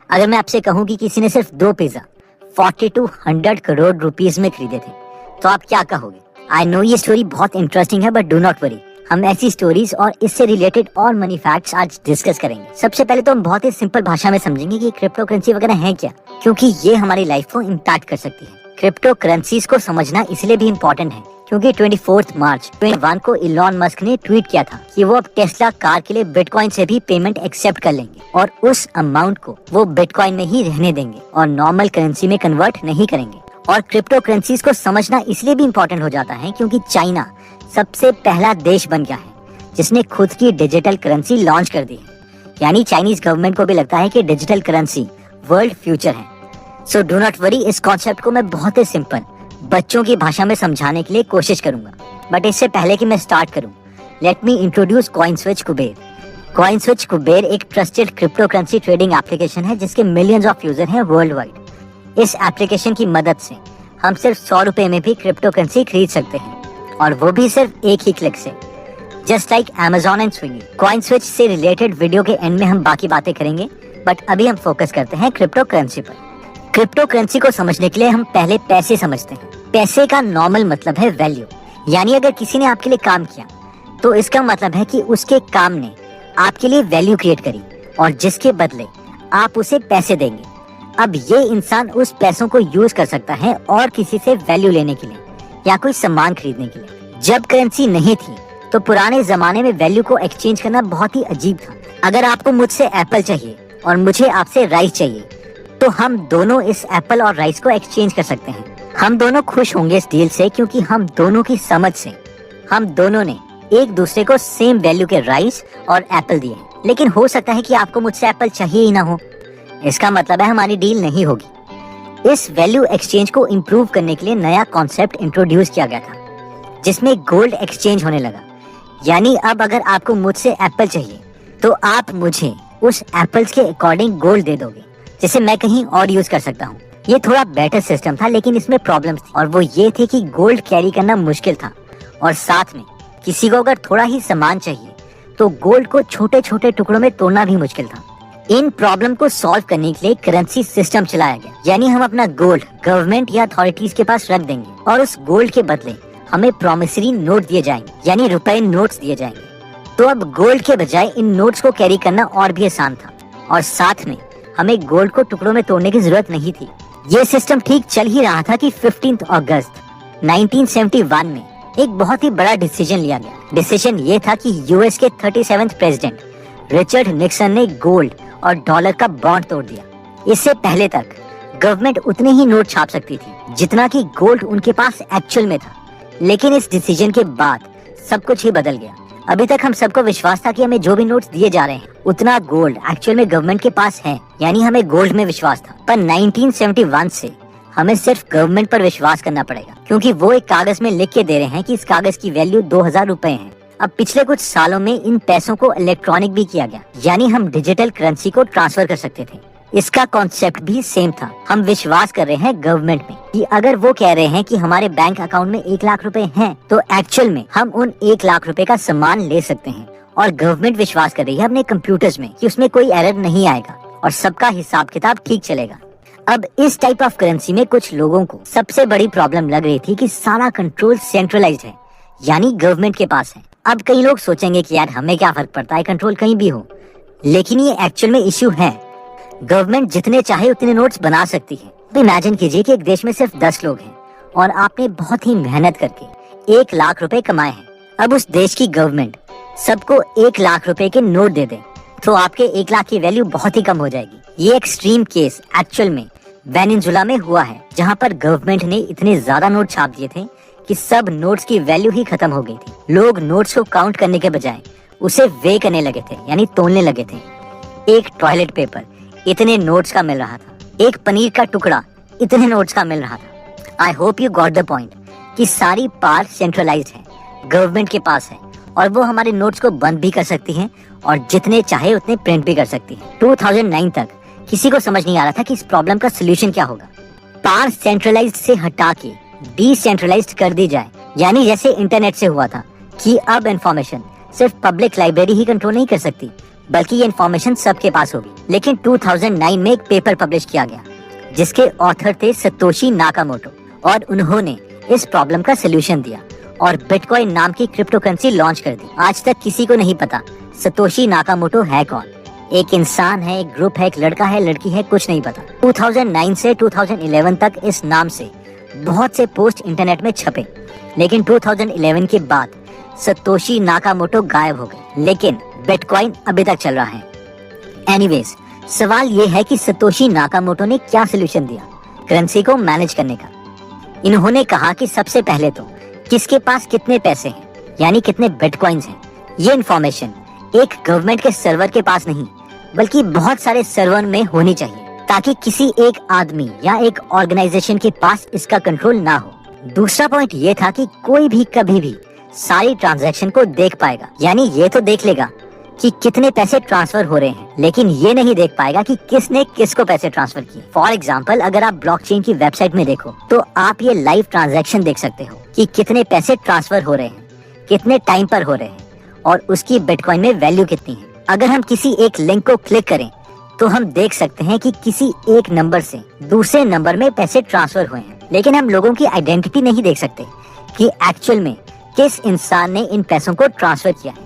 अगर मैं आपसे कहूँ कि किसी ने सिर्फ 2 पिज्जा 4200 करोड़ रुपीस में खरीदे थे, तो आप क्या कहोगे? आई नो ये स्टोरी बहुत इंटरेस्टिंग है, बट डू नॉट वरी, हम ऐसी स्टोरीज और इससे रिलेटेड और मनी फैक्ट्स आज डिस्कस करेंगे। सबसे पहले तो हम बहुत ही सिंपल भाषा में समझेंगे कि क्रिप्टो करेंसी वगैरह है क्या, क्योंकि ये हमारी लाइफ को इम्पैक्ट कर सकती है। क्रिप्टो करेंसीज को समझना इसलिए भी इम्पोर्टेंट है क्योंकि 24 मार्च 2021 को इलॉन मस्क ने ट्वीट किया था कि वो अब टेस्ला कार के लिए बिटकॉइन से भी पेमेंट एक्सेप्ट कर लेंगे और उस अमाउंट को वो बिटकॉइन में ही रहने देंगे और नॉर्मल करेंसी में कन्वर्ट नहीं करेंगे। और क्रिप्टो करेंसीज को समझना इसलिए भी इम्पोर्टेंट हो जाता है क्योंकि चाइना सबसे पहला देश बन गया है जिसने खुद की डिजिटल करेंसी लॉन्च कर दी है। यानी चाइनीज गवर्नमेंट को भी लगता है कि डिजिटल करेंसी वर्ल्ड फ्यूचर है। सो डू नॉट वरी, इस कॉन्सेप्ट को मैं बहुत ही सिंपल बच्चों की भाषा में समझाने के लिए कोशिश करूंगा। बट इससे पहले कि मैं स्टार्ट करूं, let me introduce CoinSwitch Kuber. CoinSwitch Kuber एक trusted cryptocurrency trading application है जिसके मिलियंस ऑफ यूजर हैं वर्ल्ड वाइड। इस एप्लीकेशन की मदद से हम सिर्फ 100 रुपए में भी क्रिप्टो करेंसी खरीद सकते हैं, और वो भी सिर्फ एक ही क्लिक से, just like Amazon and Swiggy. CoinSwitch से रिलेटेड वीडियो के एंड में हम बाकी बातें करेंगे, बट अभी हम फोकस करते हैं क्रिप्टो करेंसी पर। क्रिप्टो करेंसी को समझने के लिए हम पहले पैसे समझते हैं। पैसे का नॉर्मल मतलब है वैल्यू, यानी अगर किसी ने आपके लिए काम किया तो इसका मतलब है कि उसके काम ने आपके लिए वैल्यू क्रिएट करी और जिसके बदले आप उसे पैसे देंगे। अब ये इंसान उस पैसों को यूज कर सकता है और किसी से वैल्यू लेने के लिए या कोई सामान खरीदने के लिए। जब करेंसी नहीं थी तो पुराने जमाने में वैल्यू को एक्सचेंज करना बहुत ही अजीब था। अगर आपको मुझसे एप्पल चाहिए और मुझे आपसे राइस चाहिए, तो हम दोनों इस एप्पल और राइस को एक्सचेंज कर सकते हैं। हम दोनों खुश होंगे इस डील से क्योंकि हम दोनों की समझ से हम दोनों ने एक दूसरे को सेम वैल्यू के राइस और एप्पल दिए। लेकिन हो सकता है कि आपको मुझसे एप्पल चाहिए ही ना हो, इसका मतलब है हमारी डील नहीं होगी। इस वैल्यू एक्सचेंज को इम्प्रूव करने के लिए नया कॉन्सेप्ट इंट्रोड्यूस किया गया था जिसमें गोल्ड एक्सचेंज होने लगा। यानी अब अगर आपको मुझसे एप्पल चाहिए तो आप मुझे उस एप्पल्स के अकॉर्डिंग गोल्ड दे दोगे जिसे मैं कहीं और यूज कर सकता हूँ। ये थोड़ा बेटर सिस्टम था, लेकिन इसमें प्रॉब्लम्स थी, और वो ये थे कि गोल्ड कैरी करना मुश्किल था, और साथ में किसी को अगर थोड़ा ही सामान चाहिए तो गोल्ड को छोटे छोटे टुकड़ों में तोड़ना भी मुश्किल था। इन प्रॉब्लम को सॉल्व करने के लिए करेंसी सिस्टम चलाया गया, यानी हम अपना गोल्ड गवर्नमेंट या अथॉरिटीज के पास रख देंगे और उस गोल्ड के बदले हमें प्रॉमिसरी नोट दिए जाएंगे, यानी रुपए नोट्स दिए जाएंगे। तो अब गोल्ड के बजाय इन नोट्स को कैरी करना और भी आसान था, और साथ में हमें गोल्ड को टुकड़ों में तोड़ने की जरूरत नहीं थी। ये सिस्टम ठीक चल ही रहा था कि 15 अगस्त 1971 में एक बहुत ही बड़ा डिसीजन लिया गया। डिसीजन ये था कि यूएस के 37वें प्रेसिडेंट रिचर्ड निक्सन ने गोल्ड और डॉलर का बॉन्ड तोड़ दिया। इससे पहले तक गवर्नमेंट उतने ही नोट छाप सकती थी जितना कि गोल्ड उनके पास एक्चुअल में था, लेकिन इस डिसीजन के बाद सब कुछ ही बदल गया। अभी तक हम सबको विश्वास था कि हमें जो भी नोट्स दिए जा रहे हैं उतना गोल्ड एक्चुअल में गवर्नमेंट के पास है, यानी हमें गोल्ड में विश्वास था। पर 1971 से हमें सिर्फ गवर्नमेंट पर विश्वास करना पड़ेगा, क्योंकि वो एक कागज में लिख के दे रहे हैं कि इस कागज की वैल्यू 2000 रुपए है। अब पिछले कुछ सालों में इन पैसों को इलेक्ट्रॉनिक भी किया गया, यानी हम डिजिटल करेंसी को ट्रांसफर कर सकते थे। इसका कॉन्सेप्ट भी सेम था। हम विश्वास कर रहे हैं गवर्नमेंट में कि अगर वो कह रहे हैं कि हमारे बैंक अकाउंट में 1 लाख रुपए हैं, तो एक्चुअल में हम उन 1 लाख रुपए का सामान ले सकते हैं। और गवर्नमेंट विश्वास कर रही है अपने कंप्यूटर्स में कि उसमें कोई एरर नहीं आएगा और सबका हिसाब किताब ठीक चलेगा। अब इस टाइप ऑफ करेंसी में कुछ लोगों को सबसे बड़ी प्रॉब्लम लग रही थी कि सारा कंट्रोल सेंट्रलाइज्ड है, यानी गवर्नमेंट के पास है। अब कई लोग सोचेंगे कि यार हमें क्या फर्क पड़ता है, कंट्रोल कहीं भी हो, लेकिन ये एक्चुअल में इश्यू है। गवर्नमेंट जितने चाहे उतने नोट्स बना सकती है। तो इमेजिन कीजिए कि एक देश में सिर्फ 10 लोग हैं और आपने बहुत ही मेहनत करके 1 लाख रुपए कमाए हैं। अब उस देश की गवर्नमेंट सबको 1 लाख रुपए के नोट दे दे तो आपके 1 लाख की वैल्यू बहुत ही कम हो जाएगी। ये एक्सट्रीम केस एक्चुअल में वेनेजुएला में हुआ है, जहाँ पर गवर्नमेंट ने इतने ज्यादा नोट छाप दिए थे कि सब नोट्स की वैल्यू ही खत्म हो गई थी। लोग नोट्स को काउंट करने के बजाय उसे वे करने लगे थे, यानी तोलने लगे थे। एक टॉयलेट पेपर इतने नोट्स का मिल रहा था, एक पनीर का टुकड़ा इतने नोट्स का मिल रहा था। I hope you got the point कि सारी पावर सेंट्रलाइज्ड है, गवर्नमेंट के पास है, और वो हमारे नोट्स को बंद भी कर सकती है और जितने चाहे उतने प्रिंट भी कर सकती है। 2009 तक किसी को समझ नहीं आ रहा था कि इस प्रॉब्लम का सोल्यूशन क्या होगा। पावर सेंट्रलाइज्ड से हटा के डिसेंट्रलाइज्ड कर दी जाए, यानी जैसे इंटरनेट से हुआ था कि अब इंफॉर्मेशन सिर्फ पब्लिक लाइब्रेरी ही कंट्रोल नहीं कर सकती, बल्कि ये इन्फॉर्मेशन सबके पास होगी। लेकिन 2009 में एक पेपर पब्लिश किया गया जिसके ऑथर थे सतोशी नाकामोटो, और उन्होंने इस प्रॉब्लम का सोल्यूशन दिया और बिटकॉइन नाम की क्रिप्टो करेंसी लॉन्च कर दी। आज तक किसी को नहीं पता सतोशी नाकामोटो है कौन। एक इंसान है, एक ग्रुप है, एक लड़का है, लड़की है, कुछ नहीं पता। 2009 से 2011 तक इस नाम से बहुत से पोस्ट इंटरनेट में छपे, लेकिन 2011 के बाद सतोशी नाकामोटो गायब हो गए, लेकिन बिटकॉइन अभी तक चल रहा है। एनीवेज, सवाल ये है कि सतोशी नाकामोटो ने क्या सोल्यूशन दिया करेंसी को मैनेज करने का। इन्होंने कहा कि सबसे पहले तो किसके पास कितने पैसे हैं, यानी कितने बिटकॉइंस हैं, ये इन्फॉर्मेशन एक गवर्नमेंट के सर्वर के पास नहीं बल्कि बहुत सारे सर्वर में होनी चाहिए, ताकि किसी एक आदमी या एक ऑर्गेनाइजेशन के पास इसका कंट्रोल ना हो। दूसरा पॉइंट ये था कि कोई भी कभी भी सारी ट्रांजैक्शन को देख पाएगा, यानी ये तो देख लेगा कि कितने पैसे ट्रांसफर हो रहे हैं, लेकिन ये नहीं देख पाएगा कि किसने किसको पैसे ट्रांसफर किए। फॉर एग्जाम्पल, अगर आप ब्लॉकचेन की वेबसाइट में देखो तो आप ये लाइव ट्रांजैक्शन देख सकते हो कि कितने पैसे ट्रांसफर हो रहे हैं, कितने टाइम पर हो रहे हैं और उसकी बिटकॉइन में वैल्यू कितनी है। अगर हम किसी एक लिंक को क्लिक करें तो हम देख सकते हैं कि किसी एक नंबर से दूसरे नंबर में पैसे ट्रांसफर हुए हैं, लेकिन हम लोगों की आइडेंटिटी नहीं देख सकते कि एक्चुअल में किस इंसान ने इन पैसों को ट्रांसफर किया है।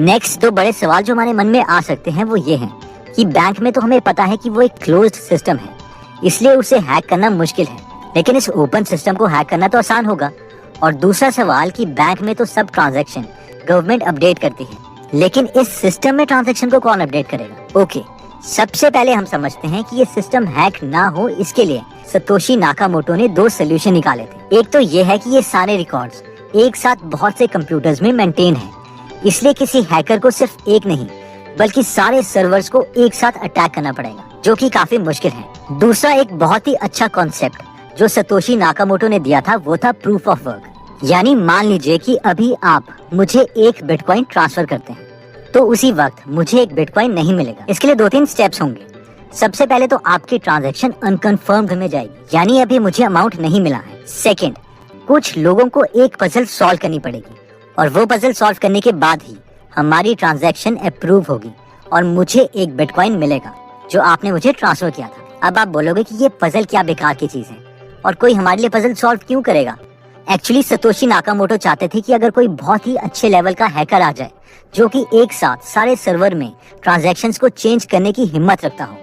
नेक्स्ट दो बड़े सवाल जो हमारे मन में आ सकते हैं वो ये हैं कि बैंक में तो हमें पता है कि वो एक क्लोज्ड सिस्टम है, इसलिए उसे हैक करना मुश्किल है, लेकिन इस ओपन सिस्टम को हैक करना तो आसान होगा। और दूसरा सवाल कि बैंक में तो सब ट्रांजैक्शन गवर्नमेंट अपडेट करती है, लेकिन इस सिस्टम में ट्रांजैक्शन को कौन अपडेट करेगा। ओके, सबसे पहले हम समझते हैं कि ये सिस्टम हैक ना हो, इसके लिए सतोशी नाकामोटो ने दो सोल्यूशन निकाले थे। एक तो ये है कि ये सारे रिकॉर्ड्स एक साथ बहुत से कंप्यूटर्स में मेंटेन है, इसलिए किसी हैकर को सिर्फ एक नहीं बल्कि सारे सर्वर्स को एक साथ अटैक करना पड़ेगा, जो कि काफी मुश्किल है। दूसरा एक बहुत ही अच्छा कॉन्सेप्ट जो सतोशी नाकामोटो ने दिया था वो था प्रूफ ऑफ वर्क, यानी मान लीजिए कि अभी आप मुझे एक बिटकॉइन ट्रांसफर करते हैं तो उसी वक्त मुझे एक बिटकॉइन नहीं मिलेगा। इसके लिए दो तीन स्टेप्स होंगे। सबसे पहले तो आपकी ट्रांजैक्शन अनकन्फर्म्ड में जाएगी, यानी अभी मुझे अमाउंट नहीं मिला है। सेकंड, कुछ लोगों को एक पजल सॉल्व करनी पड़ेगी और वो पजल सॉल्व करने के बाद ही हमारी ट्रांजैक्शन अप्रूव होगी और मुझे एक बिटकॉइन मिलेगा जो आपने मुझे ट्रांसफर किया था। अब आप बोलोगे कि ये पजल क्या बेकार की चीज है और कोई हमारे लिए पजल सॉल्व क्यों करेगा। एक्चुअली सतोशी नाकामोटो चाहते थे कि अगर कोई बहुत ही अच्छे लेवल का हैकर आ जाए जो कि एक साथ सारे सर्वर में ट्रांजैक्शंस को चेंज करने की हिम्मत रखता हो,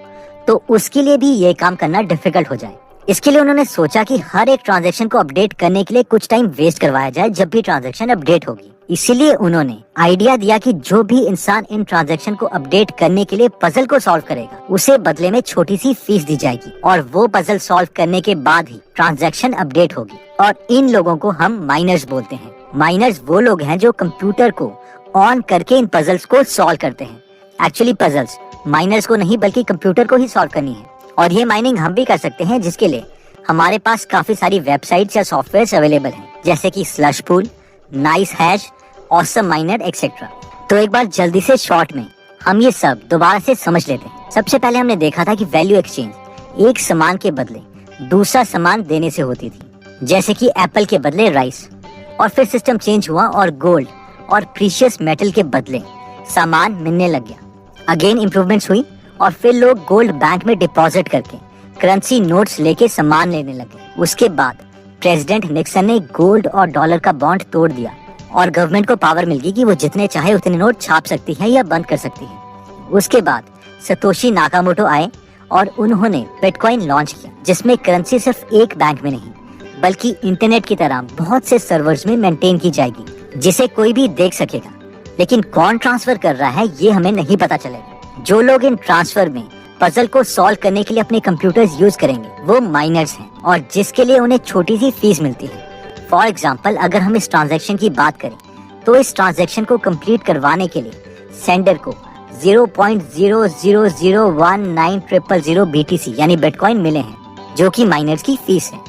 तो उसके लिए भी ये काम करना डिफिकल्ट हो जाए। इसके लिए उन्होंने सोचा कि हर एक ट्रांजैक्शन को अपडेट करने के लिए कुछ टाइम वेस्ट करवाया जाए जब भी ट्रांजैक्शन अपडेट होगी। इसीलिए उन्होंने आइडिया दिया कि जो भी इंसान इन ट्रांजैक्शन को अपडेट करने के लिए पजल को सॉल्व करेगा उसे बदले में छोटी सी फीस दी जाएगी और वो पजल सॉल्व करने के बाद ही ट्रांजैक्शन अपडेट होगी। और इन लोगों को हम माइनर्स बोलते हैं। माइनर्स वो लोग हैं जो कंप्यूटर को ऑन करके इन पजल्स को सॉल्व करते हैं। एक्चुअली पजल्स माइनर्स को नहीं बल्कि कंप्यूटर को ही सॉल्व करनी है, और ये माइनिंग हम भी कर सकते हैं, जिसके लिए हमारे पास काफी सारी वेबसाइट्स या सॉफ्टवेयर अवेलेबल हैं, जैसे कि Slush Pool, NiceHash, Awesome Miner etcetera. तो एक बार जल्दी से शॉर्ट में हम ये सब दोबारा से समझ लेते हैं। सबसे पहले हमने देखा था कि वैल्यू एक्सचेंज एक सामान के बदले दूसरा सामान देने से होती थी, जैसे कि एप्पल के बदले राइस, और फिर सिस्टम चेंज हुआ और गोल्ड और प्रीशियस मेटल के बदले सामान मिलने लग गया। अगेन इम्प्रूवमेंट्स हुई और फिर लोग गोल्ड बैंक में डिपॉजिट करके करेंसी नोट्स लेके सामान लेने लगे। उसके बाद प्रेसिडेंट निक्सन ने गोल्ड और डॉलर का बॉन्ड तोड़ दिया और गवर्नमेंट को पावर मिल गई कि वो जितने चाहे उतने नोट छाप सकती है या बंद कर सकती है। उसके बाद सतोशी नाकामोटो आए और उन्होंने बिटकॉइन लॉन्च किया, जिसमें करेंसी सिर्फ एक बैंक में नहीं बल्कि इंटरनेट की तरह बहुत से सर्वर्स में मेंटेन की जाएगी, जिसे कोई भी देख सकेगा। लेकिन कौन ट्रांसफर कर रहा है ये हमें नहीं पता चलेगा। जो लोग इन ट्रांसफर में पजल को सॉल्व करने के लिए अपने कंप्यूटर्स यूज करेंगे वो माइनर्स हैं, और जिसके लिए उन्हें छोटी सी फीस मिलती है। फॉर एग्जाम्पल, अगर हम इस ट्रांजैक्शन की बात करें तो इस ट्रांजैक्शन को कंप्लीट करवाने के लिए सेंडर को 0.0001900 BTC यानी बिटकॉइन मिले हैं, जो कि माइनर्स की फीस है।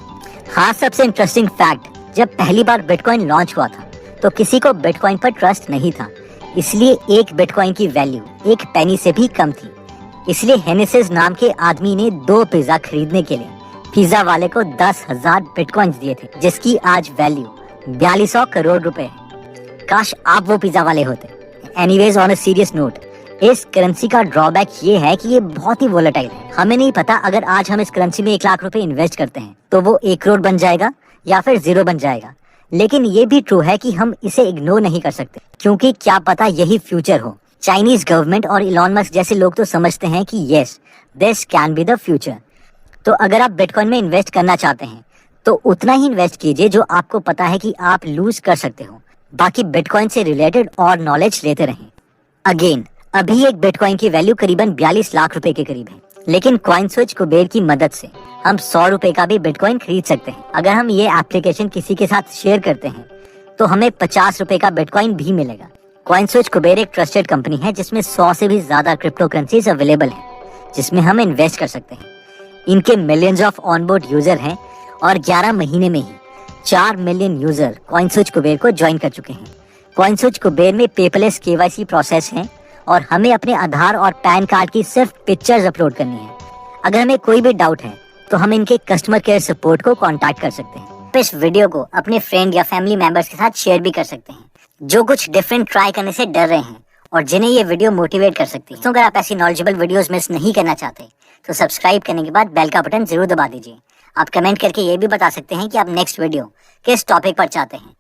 हाँ, सबसे इंटरेस्टिंग फैक्ट, जब पहली बार बिटकॉइन लॉन्च हुआ था तो किसी को बिटकॉइन पर ट्रस्ट नहीं था, इसलिए एक बिटकॉइन की वैल्यू एक पेनी से भी कम थी। इसलिए हेनेसिस नाम के आदमी ने 2 पिज्जा खरीदने के लिए पिज्जा वाले को 10,000 बिटकॉइंस दिए थे, जिसकी आज वैल्यू 4200 करोड़ रुपए है। काश आप वो पिज्जा वाले होते। Anyways, on a serious note, इस करेंसी का ड्रॉबैक ये है कि ये बहुत ही वोलेटाइल है। हमें नहीं पता अगर आज हम इस करेंसी में 1 लाख रुपए इन्वेस्ट करते हैं तो वो 1 करोड़ बन जाएगा या फिर 0 बन जाएगा। लेकिन ये भी ट्रू है कि हम इसे इग्नोर नहीं कर सकते, क्योंकि क्या पता यही फ्यूचर हो। चाइनीज गवर्नमेंट और इलॉन मस्क जैसे लोग तो समझते हैं कि yes, this can be the future. तो अगर आप बिटकॉइन में इन्वेस्ट करना चाहते हैं तो उतना ही इन्वेस्ट कीजिए जो आपको पता है कि आप लूज कर सकते हो। बाकी बिटकॉइन से रिलेटेड और नॉलेज लेते रहें। अगेन, अभी एक बिटकॉइन की वैल्यू करीबन 42 लाख रुपए के करीब है, लेकिन कॉइनस्विच कुबेर की मदद से हम 100 रुपए का भी बिटकॉइन खरीद सकते हैं। अगर हम ये एप्लीकेशन किसी के साथ शेयर करते हैं तो हमें 50 रुपए का बिटकॉइन भी मिलेगा। कॉइनस्विच कुबेर एक ट्रस्टेड कंपनी है जिसमें 100 से भी ज्यादा क्रिप्टो करेंसीज अवेलेबल हैं जिसमें हम इन्वेस्ट कर सकते हैं। इनके मिलियंस ऑफ ऑनबोर्ड यूजर हैं और 11 महीने में ही 4 मिलियन यूजर कॉइनस्विच कुबेर को ज्वाइन कर चुके हैं। कॉइनस्विच कुबेर में पेपरलेस केवाईसी प्रोसेस है और हमें अपने आधार और पैन कार्ड की सिर्फ पिक्चर्स अपलोड करनी है। अगर हमें कोई भी डाउट है तो हम इनके कस्टमर केयर सपोर्ट को कांटेक्ट कर सकते हैं। इस वीडियो को अपने फ्रेंड या फैमिली मेंबर्स के साथ शेयर भी कर सकते हैं जो कुछ डिफरेंट ट्राई करने से डर रहे हैं और जिन्हें ये वीडियो मोटिवेट कर सकती है। तो अगर आप ऐसी नॉलेजेबल वीडियोस मिस नहीं करना चाहते तो सब्सक्राइब करने के बाद बेल का बटन जरूर दबा दीजिए। आप कमेंट करके ये भी बता सकते हैं कि आप नेक्स्ट वीडियो किस टॉपिक पर चाहते हैं।